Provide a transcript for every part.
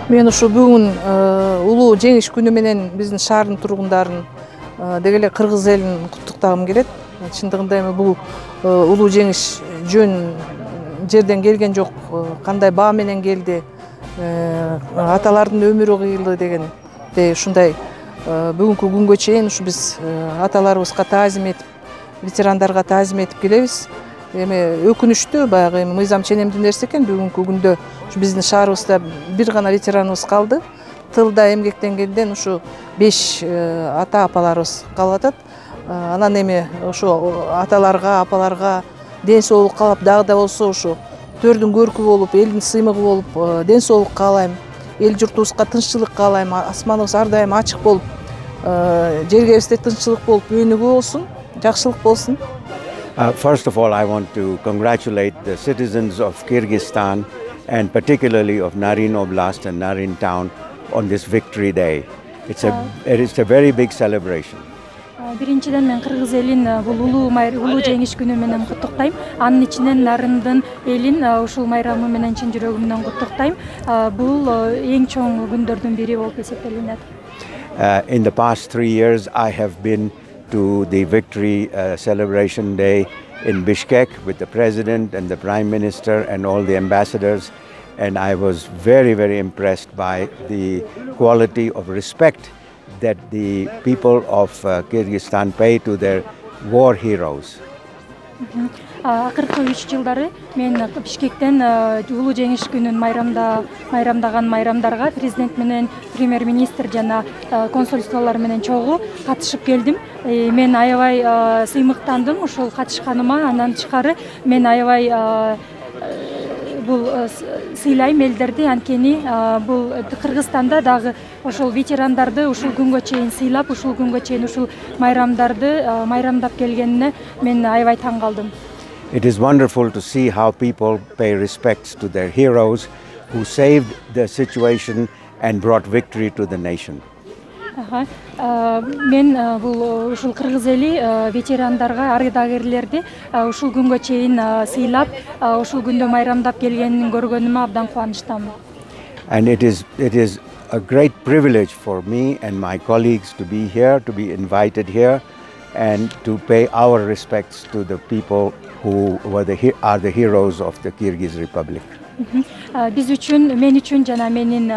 Мен ушу бүгүн улуу жеңиш күнү менен биздин шаардын тургундарын деги эле кыргыз элин куттуктагым келет. Чындыгында эми бул улуу жеңиш жөн жерден келген жок, кандай баа менен келди, аталардын өмүрү кыйылды дегенде ушундай бүгүнкү күнгө чейин ушу биз аталарыбызга таазим этип, ветерандарга таазим этип келебиз. Эми өкүнүчтүү баягы эми мыйзам ченемдүү нерсе экен. Бүгүнкү күндө ушу биздин шаарыбызда бир гана ветераныбыз калды. Тылда эмгектенгенден ушу 5 ата апаларыбыз калып атат. Анан эми ошо аталарга, апаларга ден соолук каалап, дагы да болсо ушу төрдүн көркү болуп, элдин сыймыгы болуп, ден соолук каалайм. Эл журтубузга тынччылык каалайм. Асманыбыз ар дайым ачык болуп, жергебизде тынччылык болуп, өнүгүү болсун, жакшылык болсун. First of all, I want to congratulate the citizens of Kyrgyzstan and particularly of Narin Oblast and Narin town on this victory day. It is a very big celebration. Биринчиден мен кыргыз элин бул улуу жеңиш күнү менен куттуктайм. Анын ичинен Нарындын элин ушул майрамы менен чын жүрөгүмдөн куттуктайм. Бул эң чоң күндөрдүн бири болуп эсептелинет. In the past 3 years, I have been to the victory celebration day in Bishkek with the president and the prime minister and all the ambassadors, and I was very, very impressed by the quality of respect that the people of Kyrgyzstan pay to their war heroes. Акыркы 3 жылдары мен Бишкектен улуу жеңиш күнүн майрамдаган майрамдарга президент менен премьер-министр жана консульстволор менен чогуу катышып келдим. Мен аябай сыймыктандым ушул катышканыма. Андан тышкары мен аябай бул сыйлайм элдерди, анткени бул Кыргызстанда дагы ошол ветерандарды ушул күнгө чейин сыйлап, ушул күнгө чейин ушул майрамдарды майрамдап келгенине мен аябай таң калдым. It is wonderful to see how people pay respects to their heroes who saved the situation and brought victory to the nation. Мен бул ушул кыргыз эли ветерандарга, ардагерлерди ушул күнгө чейин сыйлап, ушул күндө майрамдап келгенин көргөнүмө абдан кубанычтамын. And it is a great privilege for me and my colleagues to be here, to be invited here, and to pay our respects to the people who are the heroes of the Kyrgyz Republic. Биз үчүн, мен үчүн жана менин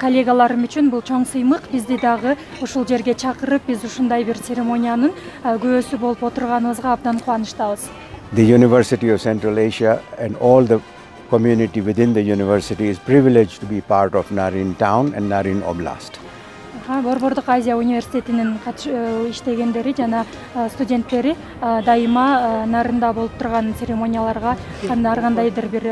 коллегаларым үчүн бул чоң сыймык. Бизди дагы ушул жерге чакырып, биз ушундай бир церемониянын күбөсү болуп отурганыбызга абдан кубанычтабыз. The University of Central Asia and all the community within the university is privileged to be part of Narin town and Narin Oblast. Борбордук Азия университетинин иштегендери жана студенттери дайыма Нарында болуп турган церемонияларга, ар кандайдыр бир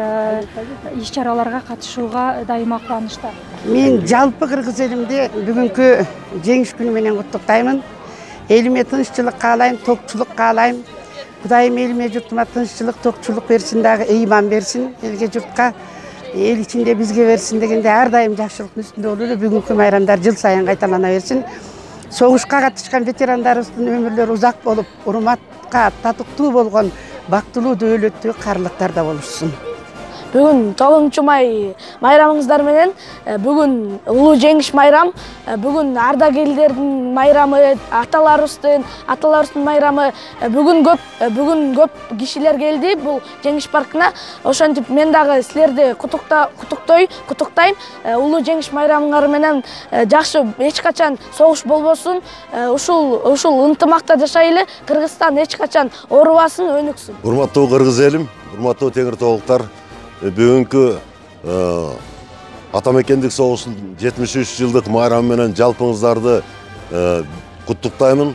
иш-чараларга катышууга дайыма кубанычта. Мен жалпы кыргыз элимди бүгүнкү жеңиш күнү менен куттуктаймын. Элиме тынччылык каалайм, токчулук каалайм. Кудайым элиме журтума тынччылык, токчулук берсин, дагы ыйман берсин. Элге журтка эл ичинде бизге берсин дегенде ар дайым жакшылыктын үстүндө болуп эле бүгүнкү майрамдар жыл сайын кайталана берсин. Согушка катышкан ветерандарыбыздын өмүрлөрү узак болуп, урматка татыктуу болгон бактылуу дөөлөттүү карлыктарда болушсун. Бүгүн 9 май майрамыңыздар менен бүгүн улуу жеңиш майрам, бүгүн ардагерлердин майрамы, аталарыбыздын майрамы. Бүгүн көп кишилер келди бул жеңиш паркына. Ошентип мен дагы силерди куттуктайм. Улуу жеңиш майрамыңар менен жакшы, эч качан согуш болбосун. Ушул ынтымакта жашайлы. Кыргызстан эч качан оорубасын, өнүксүн. Урматтуу кыргыз элим, урматтуу теңир тоолуктар, бүгүнкү атамекендик согуштун 73 жылдык майрамы менен жалпыңыздарды куттуктаймын.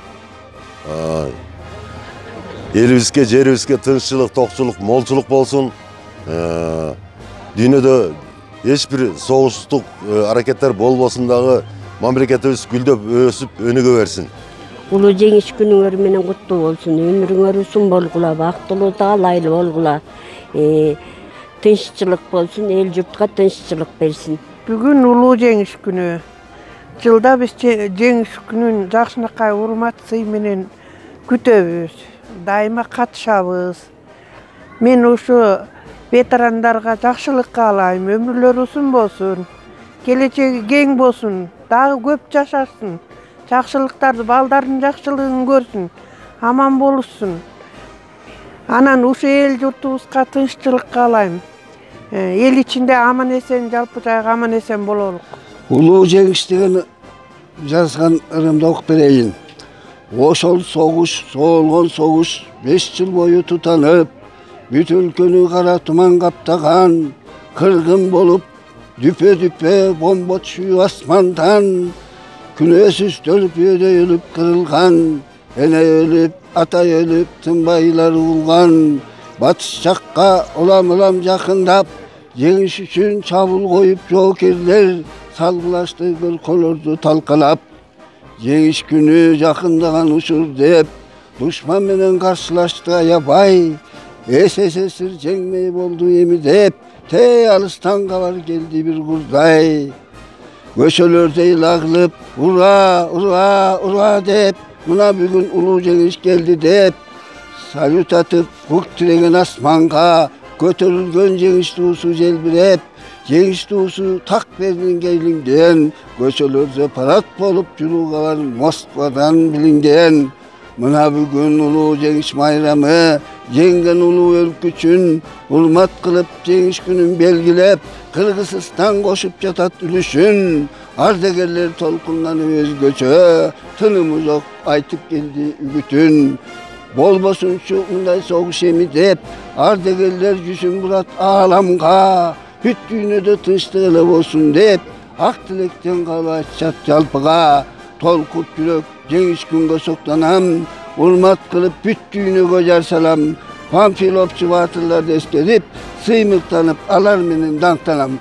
Элибизге, жерибизге тынччылык, токчулук, молчулук болсун. Дүйнөдө эч бир согуштук аракеттер болбосун, дагы мамлекетибиз гүлдөп, өсүп, өнүгө берсин. Улуу жеңиш күнүңөр менен куттуу болсун. Өмүрүңөр узун болгула, бактылуу, таалайлуу болгула. Тынччылык болсун, эл журтка тынччылык берсин. Бүгүн улуу жеңиш күнү. Жылда биз жеңиш күнүн жакшынакай урмат сый менен күтөбүз. Дайыма катышабыз. Мен ушу ветерандарга жакшылык каалайм, өмүрлөрү узун болсун. келечеги кең болсун, дагы көп жашасын, жакшылыктарды, балдардын жакшылыгын көрсүн, аман болушsun. Анан ушу эл журтубузга тынччылык каалайм. Эл ичинде аман эсен, жалпы жайга аман эсен бололук. Улуу жеңиш деген жазган ырымды окуп берейин. Ошол согуш, соолгон согуш 5 жыл бою тутанып, бүт өлкөнү кара туман каптаган, кыргын болуп, дүпө-дүпө бомба түшүү асмандан, күнөөсүз төрпөдө өлүп кырылган, эне өлүп, атай өлүп, тынбайлар улган, батыш жакка улам-улам жакындап, жеңиш үчүн чабуул коюп жоокерлер салгылашты көркөлөрдү талкалап. Жеңиш күнү жакындаган учур деп, душман менен каршылашты аябай, СССР жеңмей болду эми деп, тээ алыстан кабар келди бир курдай. Көчөлөрдө ылагылып, ура, ура, ура деп, мына бүгүн улуу жеңиш келди деп, салют атып, көк тиреген асманга, көтөрүлгөн жеңиш туусу желбиреп, жеңиш туусу так бердин кейлиңден, көчөлөрдө парад болуп жүрүүгө бар Москвадан билинген. Мына бүгүн улуу жеңиш майрамы, жеңген улуу өлкө үчүн урмат кылып жеңиш күнүн белгилеп, Кыргызстан кошуп жатат үлүшүн. Ардагерлер толкунланып өзгөчө, тынымы жок айтып келди үгүтүн. Болбосунчу мындай согуш эми деп, ардагерлер жүзүн бурат ааламга, бүт дүйнөдө тынчтык эле болсун деп, ак тилектен кабыл айтышат жалпыга. Толкут жүрөк жеңиш күнгө соктонам, урмат кылып бүт дүйнөгө жар салам. Панфиловчу баатырларды эскерип, сыймыктанып алар менен даңктанам.